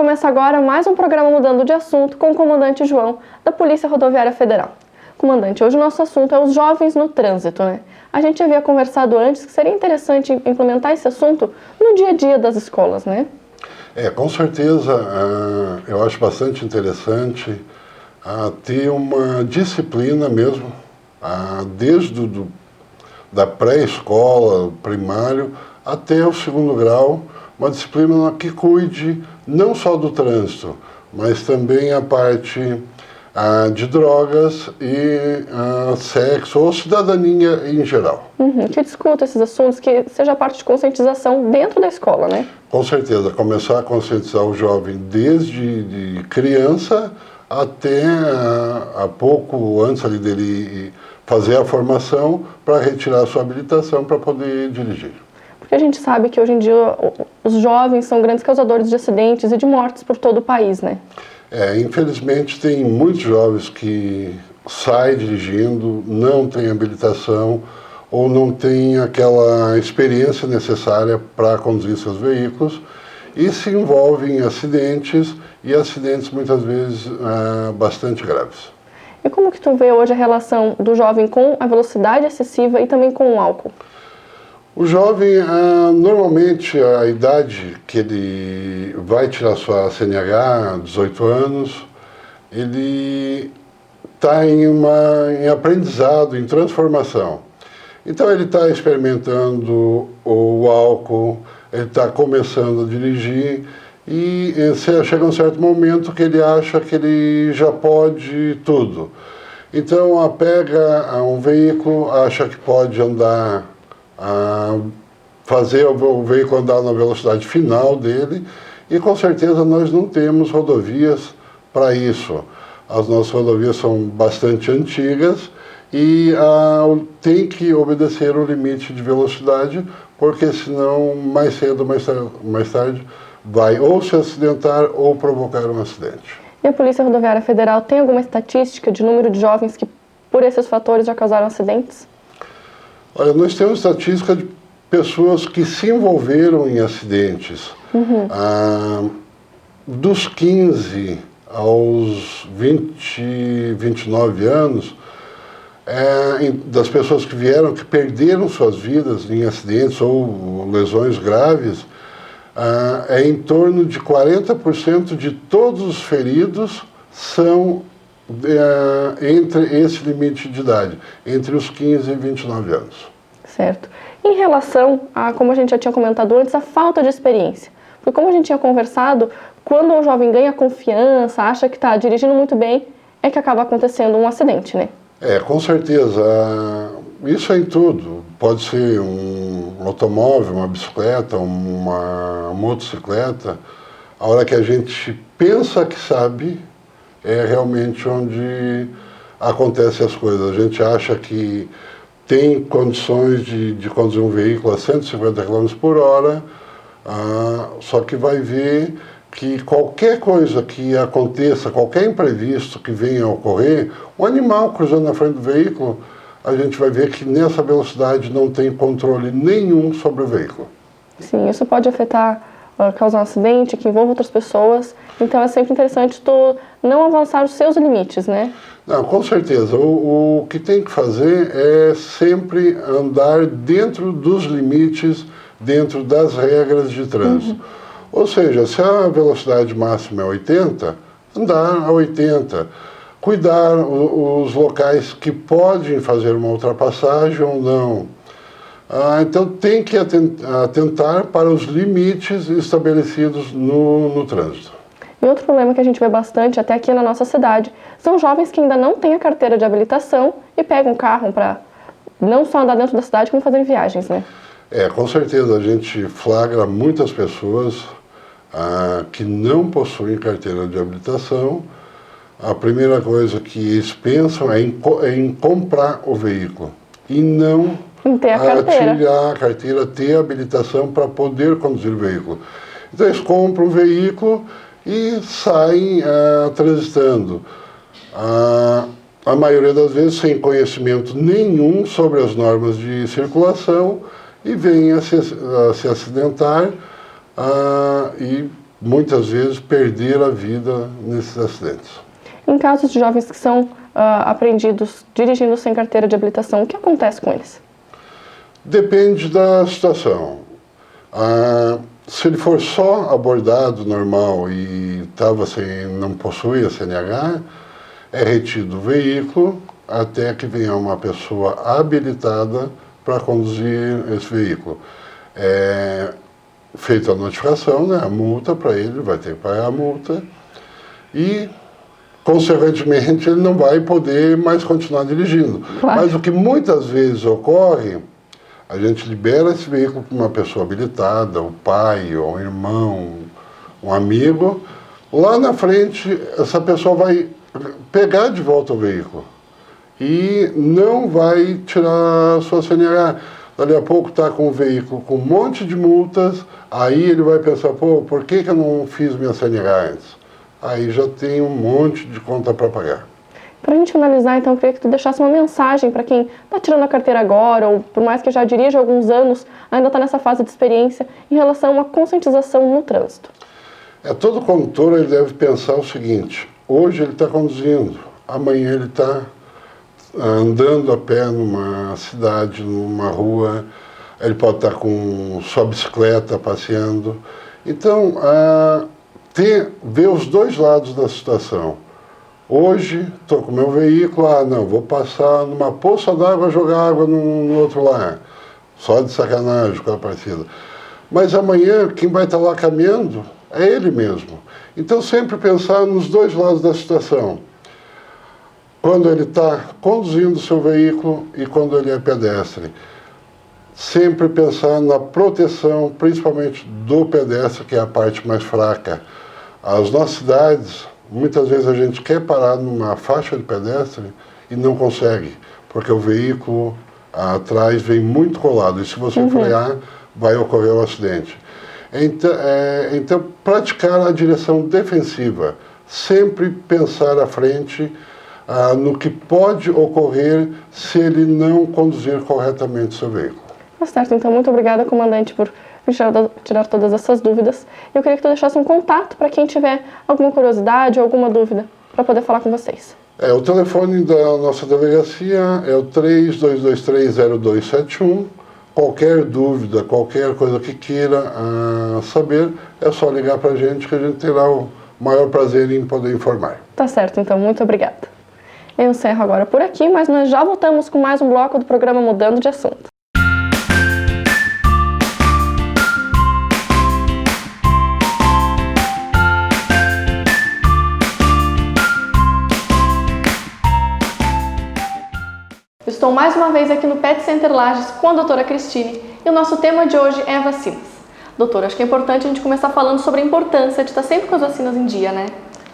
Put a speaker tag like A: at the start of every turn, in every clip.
A: começa agora mais um programa Mudando de Assunto com o comandante João, da Polícia Rodoviária Federal. Comandante, hoje o nosso assunto é os jovens no trânsito, né? A gente havia conversado antes que seria interessante implementar esse assunto no dia a dia das escolas, né?
B: Com certeza, eu acho bastante interessante ter uma disciplina mesmo, desde da pré-escola, primário, até o segundo grau, uma disciplina que cuide não só do trânsito, mas também a parte de drogas e sexo ou cidadania em geral.
A: Que discuta esses assuntos, que seja parte de conscientização dentro da escola, né?
B: Com certeza, começar a conscientizar o jovem desde de criança até pouco antes ali dele fazer a formação para retirar a sua habilitação para poder dirigir.
A: Porque a gente sabe que hoje em dia os jovens são grandes causadores de acidentes e de mortes por todo o país, né?
B: Infelizmente tem muitos jovens que saem dirigindo, não têm habilitação ou não têm aquela experiência necessária para conduzir seus veículos e se envolvem em acidentes e acidentes muitas vezes bastante graves.
A: E como que tu vê hoje a relação do jovem com a velocidade excessiva e também com o álcool?
B: O jovem, normalmente a idade que ele vai tirar sua CNH, 18 anos, ele está em aprendizado, em transformação. Então ele está experimentando o álcool, ele está começando a dirigir e chega um certo momento que ele acha que ele já pode tudo. Então pega um veículo, acha que pode andar, fazer o veículo andar na velocidade final dele e com certeza nós não temos rodovias para isso. As nossas rodovias são bastante antigas e tem que obedecer o limite de velocidade porque senão mais cedo ou mais tarde vai ou se acidentar ou provocar um acidente.
A: E a Polícia Rodoviária Federal tem alguma estatística de número de jovens que por esses fatores já causaram acidentes?
B: Olha, nós temos estatística de pessoas que se envolveram em acidentes. Dos 15 aos 20, 29 anos, das pessoas que perderam suas vidas em acidentes ou lesões graves, em torno de 40% de todos os feridos são entre esse limite de idade, entre os 15 e 29 anos.
A: Certo. Em relação a, como a gente já tinha comentado antes, a falta de experiência. Porque como a gente tinha conversado, quando o jovem ganha confiança, acha que está dirigindo muito bem, é que acaba acontecendo um acidente, né?
B: Com certeza. Isso é em tudo. Pode ser um automóvel, uma bicicleta, uma motocicleta. A hora que a gente pensa que sabe, é realmente onde acontecem as coisas. A gente acha que tem condições de conduzir um veículo a 150 km por hora, só que vai ver que qualquer coisa que aconteça, qualquer imprevisto que venha a ocorrer, um animal cruzando na frente do veículo, a gente vai ver que nessa velocidade não tem controle nenhum sobre o veículo.
A: Sim, isso pode afetar, causar um acidente que envolva outras pessoas, então é sempre interessante tu não avançar os seus limites, né?
B: Não, com certeza. O que tem que fazer é sempre andar dentro dos limites, dentro das regras de trânsito. Ou seja, se a velocidade máxima é 80, andar a 80. Cuidar os locais que podem fazer uma ultrapassagem ou não. Então tem que atentar para os limites estabelecidos no trânsito.
A: E outro problema que a gente vê bastante, até aqui na nossa cidade, são jovens que ainda não têm a carteira de habilitação e pegam um carro para não só andar dentro da cidade, como fazer viagens, né? Com
B: certeza a gente flagra muitas pessoas que não possuem carteira de habilitação. A primeira coisa que eles pensam é em comprar o veículo e não
A: ter a carteira.
B: tirar a carteira, ter a habilitação para poder conduzir o veículo. Então eles compram o veículo e saem transitando. A maioria das vezes sem conhecimento nenhum sobre as normas de circulação e vêm a se acidentar e muitas vezes, perder a vida nesses acidentes.
A: Em casos de jovens que são apreendidos dirigindo sem carteira de habilitação, o que acontece com eles?
B: Depende da situação. Se ele for só abordado normal e não possui a CNH, é retido o veículo até que venha uma pessoa habilitada para conduzir esse veículo. É feita a notificação, né, a multa para ele, vai ter que pagar a multa e, consequentemente, ele não vai poder mais continuar dirigindo.
A: Claro.
B: Mas o que muitas vezes ocorre, a gente libera esse veículo para uma pessoa habilitada, o pai, ou um irmão, um amigo. Lá na frente, essa pessoa vai pegar de volta o veículo e não vai tirar a sua CNH. Dali a pouco está com o veículo com um monte de multas, aí ele vai pensar, pô, por que eu não fiz minha CNH antes? Aí já tem um monte de conta para pagar.
A: Para a gente finalizar, então, eu queria que tu deixasse uma mensagem para quem está tirando a carteira agora, ou por mais que já dirija há alguns anos, ainda está nessa fase de experiência, em relação à conscientização no trânsito.
B: Todo condutor ele deve pensar o seguinte, hoje ele está conduzindo, amanhã ele está andando a pé numa cidade, numa rua, ele pode estar com sua bicicleta passeando. Então, ver os dois lados da situação. Hoje, estou com meu veículo, não, vou passar numa poça d'água, jogar água no outro lado. Só de sacanagem, coisa parecida. Mas amanhã, quem vai estar lá caminhando é ele mesmo. Então, sempre pensar nos dois lados da situação. Quando ele está conduzindo o seu veículo e quando ele é pedestre. Sempre pensar na proteção, principalmente do pedestre, que é a parte mais fraca. As nossas cidades, muitas vezes a gente quer parar numa faixa de pedestre e não consegue, porque o veículo atrás vem muito colado e se você frear, vai ocorrer um acidente. Então, praticar a direção defensiva, sempre pensar à frente no que pode ocorrer se ele não conduzir corretamente o seu veículo.
A: Tá certo, então muito obrigada, comandante, por tirar todas essas dúvidas. Eu queria que tu deixasse um contato para quem tiver alguma curiosidade ou alguma dúvida, para poder falar com vocês.
B: O telefone da nossa delegacia é o 32230271. Qualquer dúvida, qualquer coisa que queira saber, é só ligar para a gente que a gente terá o maior prazer em poder informar.
A: Tá certo, então muito obrigada. Eu encerro agora por aqui, mas nós já voltamos com mais um bloco do programa Mudando de Assunto. Estou mais uma vez aqui no Pet Center Lages com a doutora Cristine e o nosso tema de hoje é vacinas. Doutora, acho que é importante a gente começar falando sobre a importância de estar sempre com as vacinas em dia, né?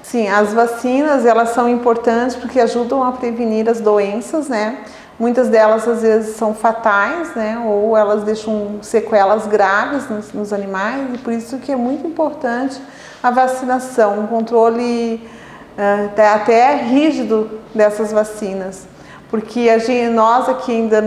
C: Sim, as vacinas, elas são importantes porque ajudam a prevenir as doenças, né? Muitas delas, às vezes, são fatais, né? Ou elas deixam sequelas graves nos animais e por isso que é muito importante a vacinação, um controle até rígido dessas vacinas. Porque nós aqui ainda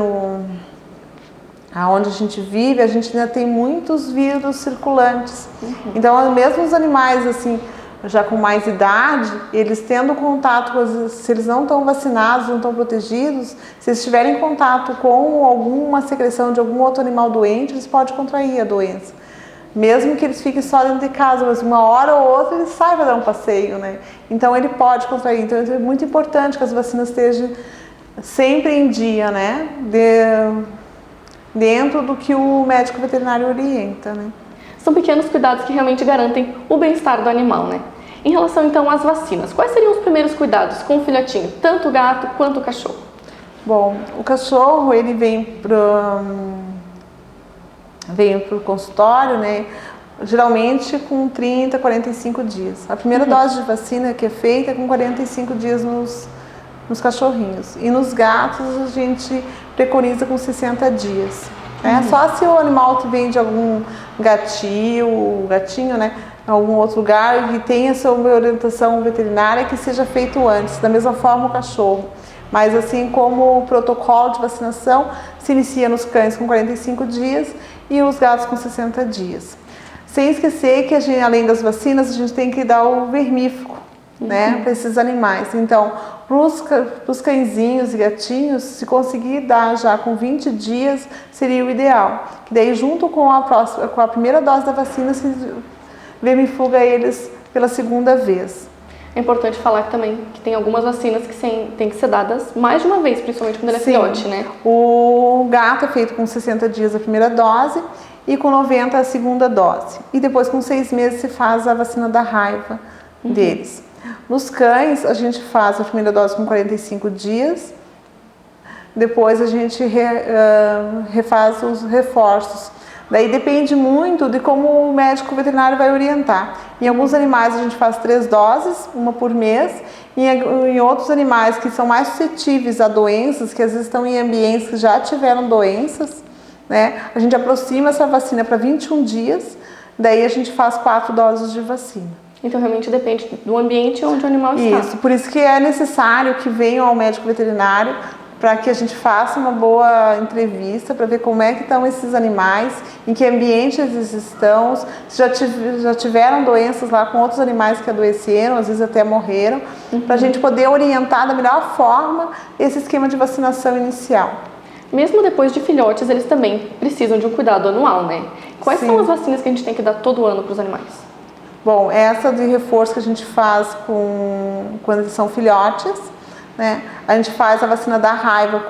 C: onde a gente vive, a gente ainda tem muitos vírus circulantes. Então, mesmo os animais, assim, já com mais idade, eles tendo contato, se eles não estão vacinados, não estão protegidos, se eles tiverem contato com alguma secreção de algum outro animal doente, eles podem contrair a doença. Mesmo que eles fiquem só dentro de casa, mas uma hora ou outra ele sai para dar um passeio, né? Então ele pode contrair. Então é muito importante que as vacinas estejam sempre em dia, né? Dentro do que o médico veterinário orienta, né?
A: São pequenos cuidados que realmente garantem o bem-estar do animal, né? Em relação, então, às vacinas, quais seriam os primeiros cuidados com o filhotinho, tanto o gato quanto o cachorro?
C: Bom, o cachorro, ele vem pro consultório, né? Geralmente com 30, 45 dias. A primeira dose de vacina que é feita é com 45 dias nos cachorrinhos. E nos gatos a gente preconiza com 60 dias. Só se o animal que vem de algum gatinho, né, algum outro lugar que tenha sua orientação veterinária que seja feito antes, da mesma forma o cachorro. Mas assim como o protocolo de vacinação se inicia nos cães com 45 dias e os gatos com 60 dias. Sem esquecer que além das vacinas, a gente tem que dar o vermífugo, né, para esses animais. Então, para os cãezinhos e gatinhos, se conseguir dar já com 20 dias, seria o ideal. Que daí, junto com a primeira dose da vacina, se vermifuga eles pela segunda vez.
A: É importante falar também que tem algumas vacinas que têm que ser dadas mais de uma vez, principalmente quando ele é filhote, né?
C: O gato é feito com 60 dias a primeira dose e com 90 a segunda dose. E depois, com 6 meses, se faz a vacina da raiva deles. Nos cães, a gente faz a primeira dose com 45 dias, depois a gente refaz os reforços. Daí depende muito de como o médico veterinário vai orientar. Em alguns animais a gente faz 3 doses, uma por mês, e em outros animais que são mais suscetíveis a doenças, que às vezes estão em ambientes que já tiveram doenças, né, a gente aproxima essa vacina para 21 dias, daí a gente faz 4 doses de vacina.
A: Então realmente depende do ambiente onde o animal está.
C: Isso, por isso que é necessário que venham ao médico veterinário para que a gente faça uma boa entrevista para ver como é que estão esses animais, em que ambiente eles estão, se já tiveram doenças lá com outros animais que adoeceram, às vezes até morreram, para a gente poder orientar da melhor forma esse esquema de vacinação inicial.
A: Mesmo depois de filhotes, eles também precisam de um cuidado anual, né? Quais são as vacinas que a gente tem que dar todo ano para os animais?
C: Bom, essa de reforço que a gente faz quando eles são filhotes, né? A gente faz a vacina da raiva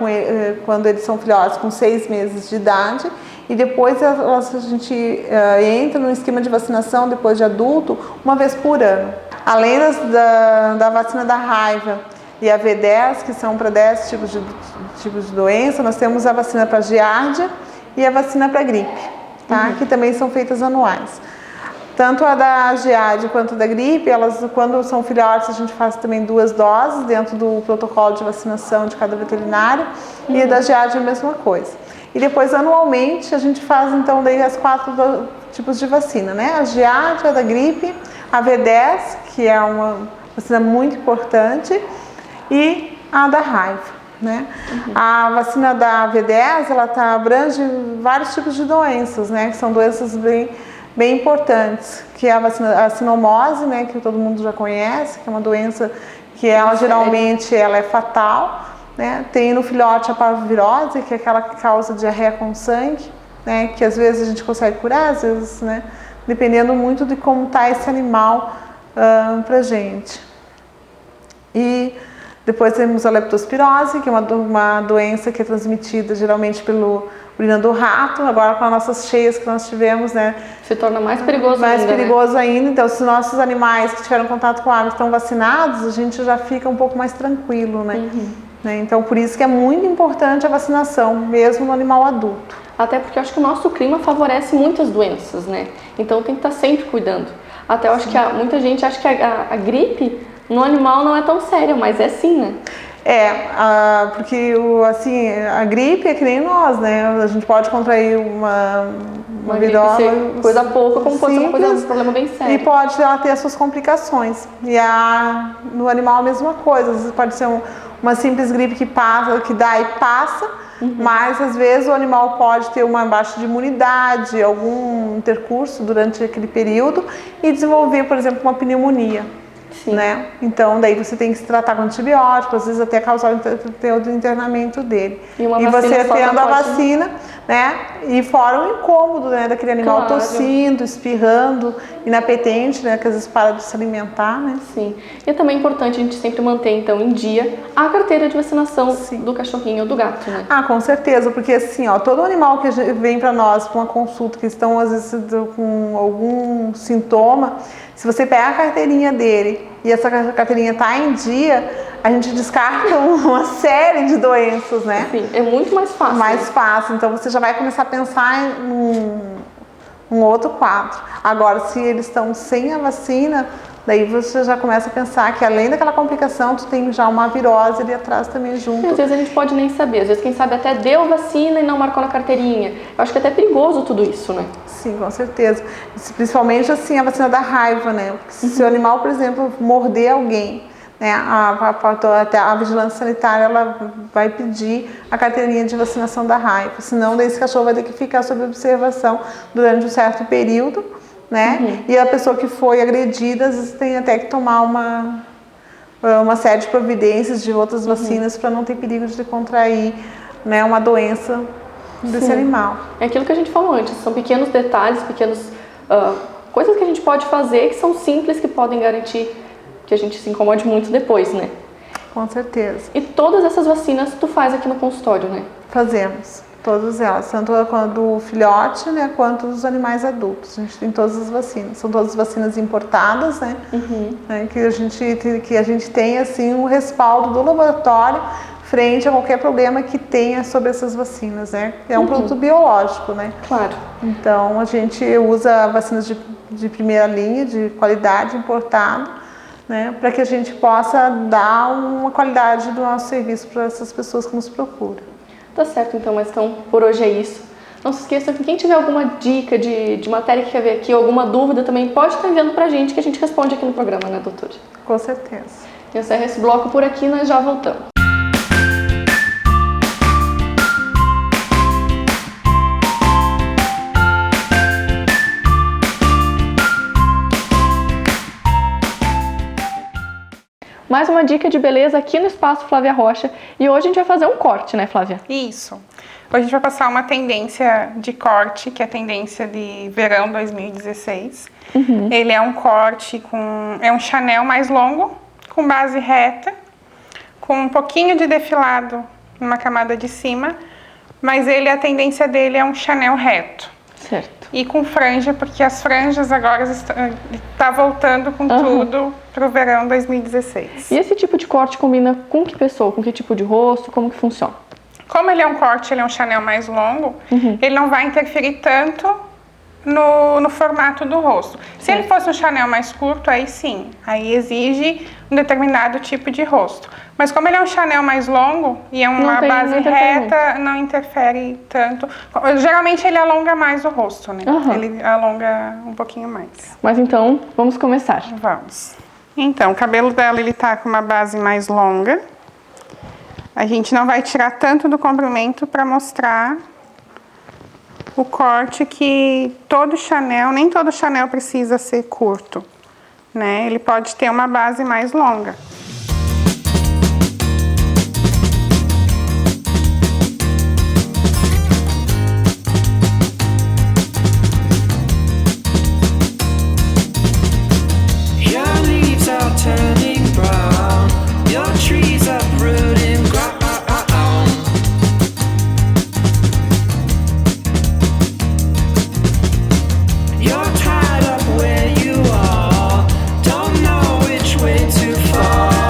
C: quando eles são filhotes com 6 meses de idade e depois a gente entra no esquema de vacinação depois de adulto, uma vez por ano. Além da vacina da raiva e a V10, que são para 10 tipos de doença, nós temos a vacina para giardia e a vacina para gripe, tá? Que também são feitas anuais. Tanto a da giardia quanto a da gripe, elas, quando são filhotes, a gente faz também 2 doses dentro do protocolo de vacinação de cada veterinário. E a da giardia é a mesma coisa. E depois, anualmente, a gente faz, então, daí as 4 tipos de vacina, né? A giardia, a da gripe, a V10, que é uma vacina muito importante, e a da raiva, né? A vacina da V10, ela abrange vários tipos de doenças, né? Que são doenças bem importantes, que é a sinomose, né, que todo mundo já conhece, que é uma doença que geralmente ela é fatal, né? Tem no filhote a parvovirose, que é aquela que causa diarreia com sangue, né, que às vezes a gente consegue curar, às vezes, né, dependendo muito de como está esse animal pra gente. E depois temos a leptospirose, que é uma doença que é transmitida geralmente pelo urina do rato. Agora com as nossas cheias que nós tivemos, né,
A: se torna mais perigoso ainda.
C: Mais perigoso ainda. Então, se nossos animais que tiveram contato com a água estão vacinados, a gente já fica um pouco mais tranquilo, né? Então, por isso que é muito importante a vacinação, mesmo no animal adulto.
A: Até porque eu acho que o nosso clima favorece muitas doenças, né? Então tem que estar sempre cuidando. Até eu acho que muita gente acha que a gripe no animal não é tão séria, mas é sim, né?
C: Porque assim, a gripe é que nem nós, né? A gente pode contrair uma virose.
A: Coisa pouca, como pode ser um problema bem sério.
C: E pode ela ter as suas complicações. E no animal a mesma coisa. Às vezes pode ser uma simples gripe que passa, que dá e passa, mas às vezes o animal pode ter uma baixa de imunidade, algum intercurso durante aquele período e desenvolver, por exemplo, uma pneumonia. Né? Então, daí você tem que se tratar com antibióticos, às vezes até causar o internamento dele. E você tendo a vacina, né? E fora o incômodo, né, daquele animal tossindo, espirrando, inapetente, né? Que às vezes para de se alimentar, né?
A: Sim. E é também importante a gente sempre manter, então, em dia a carteira de vacinação do cachorrinho ou do gato, né?
C: Com certeza, porque assim, todo animal que vem para nós para uma consulta, que estão às vezes com algum sintoma, se você pega a carteirinha dele e essa carteirinha está em dia, a gente descarta uma série de doenças, né?
A: Sim, é muito mais fácil.
C: Mais fácil, então você já vai começar a pensar em um outro quadro. Agora, se eles estão sem a vacina, daí você já começa a pensar que além daquela complicação, tu tem já uma virose ali atrás também junto.
A: E às vezes a gente pode nem saber, às vezes quem sabe até deu vacina e não marcou na carteirinha. Eu acho que é até perigoso tudo isso, né?
C: Sim, com certeza. Principalmente assim a vacina da raiva, né? Porque se o animal, por exemplo, morder alguém, né, até a vigilância sanitária ela vai pedir a carteirinha de vacinação da raiva. Senão, daí esse cachorro vai ter que ficar sob observação durante um certo período, né? E a pessoa que foi agredida, às vezes tem até que tomar uma série de providências de outras vacinas para não ter perigo de contrair, né, uma doença desse animal.
A: É aquilo que a gente falou antes, são pequenos detalhes, pequenas coisas que a gente pode fazer que são simples, que podem garantir que a gente se incomode muito depois, né?
C: Com certeza.
A: E todas essas vacinas tu faz aqui no consultório, né?
C: Fazemos, todas elas, tanto a do filhote, né, quanto dos animais adultos. A gente tem todas as vacinas, são todas vacinas importadas, né? Né, que a gente tem assim um respaldo do laboratório frente a qualquer problema que tenha sobre essas vacinas, né? É um produto biológico, né?
A: Claro.
C: Então a gente usa vacinas de primeira linha, de qualidade, importada, né? Para que a gente possa dar uma qualidade do nosso serviço para essas pessoas que nos procuram.
A: Tá certo, então, mas então por hoje é isso. Não se esqueça que quem tiver alguma dica de matéria que quer ver aqui, ou alguma dúvida também, pode estar enviando pra gente, que a gente responde aqui no programa, né, doutora?
C: Com certeza.
A: Eu encerro esse bloco por aqui, nós já voltamos. Mais uma dica de beleza aqui no Espaço Flávia Rocha. E hoje a gente vai fazer um corte, né, Flávia?
D: Isso. Hoje a gente vai passar uma tendência de corte, que é a tendência de verão 2016. Ele é um corte é um Chanel mais longo, com base reta, com um pouquinho de defilado numa camada de cima, mas a tendência dele é um Chanel reto.
A: Certo.
D: E com franja, porque as franjas agora tá voltando com tudo pro verão 2016.
A: E esse tipo de corte combina com que pessoa? Com que tipo de rosto? Como que funciona?
D: Como ele é um corte, ele é um Chanel mais longo, ele não vai interferir tanto no formato do rosto. Se ele fosse um Chanel mais curto, aí sim, aí exige um determinado tipo de rosto. Mas como ele é um Chanel mais longo e é uma base reta, não interfere tanto. Geralmente ele alonga mais o rosto, né? Ele alonga um pouquinho mais.
A: Mas então, vamos começar.
D: Vamos. Então, o cabelo dela, ele tá com uma base mais longa. A gente não vai tirar tanto do comprimento para mostrar o corte que nem todo Chanel precisa ser curto, né? Ele pode ter uma base mais longa.
E: You're tied up where you are, don't know which way to fall.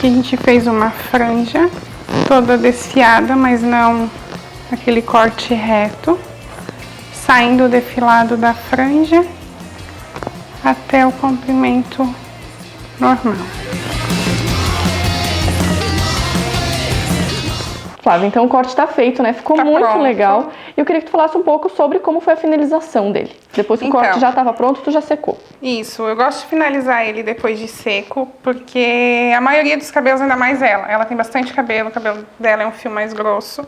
D: Aqui a gente fez uma franja toda desfiada, mas não aquele corte reto, saindo o defilado da franja até o comprimento normal.
A: Flávia, então o corte está feito, né? Ficou
D: Tá
A: muito
D: pronto.
A: legal. E eu queria que tu falasse um pouco sobre como foi a finalização dele. Depois que o corte
D: Então.
A: já estava pronto, tu já secou.
D: Isso, eu gosto de finalizar ele depois de seco, porque a maioria dos cabelos, ainda mais ela tem bastante cabelo, o cabelo dela é um fio mais grosso.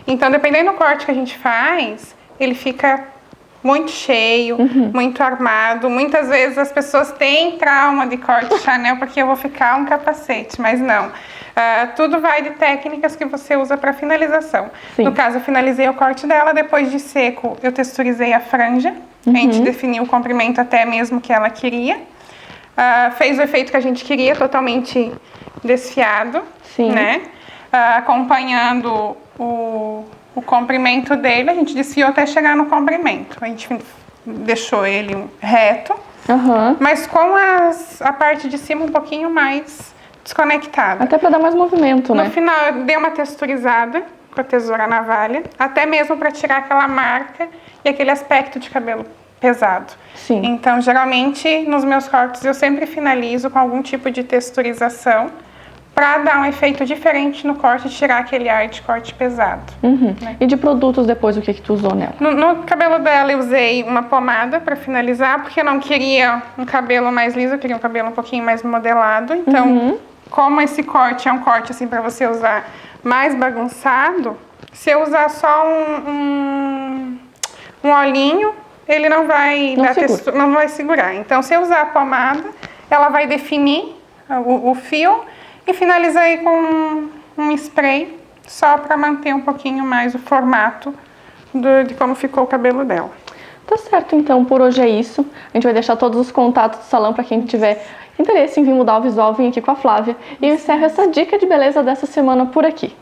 D: Então, dependendo do corte que a gente faz, ele fica muito cheio, muito armado. Muitas vezes as pessoas têm trauma de corte Chanel porque eu vou ficar um capacete, mas não. Tudo vai de técnicas que você usa para finalização.
A: Sim.
D: No caso, eu finalizei o corte dela, depois de seco, eu texturizei a franja. A gente definiu o comprimento até mesmo que ela queria. Fez o efeito que a gente queria, totalmente desfiado,
A: Sim.
D: né? Acompanhando o comprimento dele, a gente desfiou até chegar no comprimento. A gente deixou ele reto, mas com a parte de cima um pouquinho mais desconectada.
A: Até para dar mais movimento,
D: No
A: né?
D: final, eu dei uma texturizada com a tesoura navalha, até mesmo para tirar aquela marca e aquele aspecto de cabelo pesado.
A: Sim.
D: Então, geralmente, nos meus cortes, eu sempre finalizo com algum tipo de texturização para dar um efeito diferente no corte e tirar aquele ar de corte pesado.
A: E de produtos depois, o que tu usou nela?
D: No cabelo dela, eu usei uma pomada para finalizar, porque eu não queria um cabelo mais liso, eu queria um cabelo um pouquinho mais modelado. Então, como esse corte é um corte assim para você usar mais bagunçado, se eu usar só um olhinho, ele não vai não vai segurar. Então, se eu usar a pomada, ela vai definir o fio e finalizar aí com um spray, só para manter um pouquinho mais o formato de como ficou o cabelo dela.
A: Tá certo, então por hoje é isso. A gente vai deixar todos os contatos do salão para quem tiver interesse em vir mudar o visual, vir aqui com a Flávia. E eu encerro essa dica de beleza dessa semana por aqui.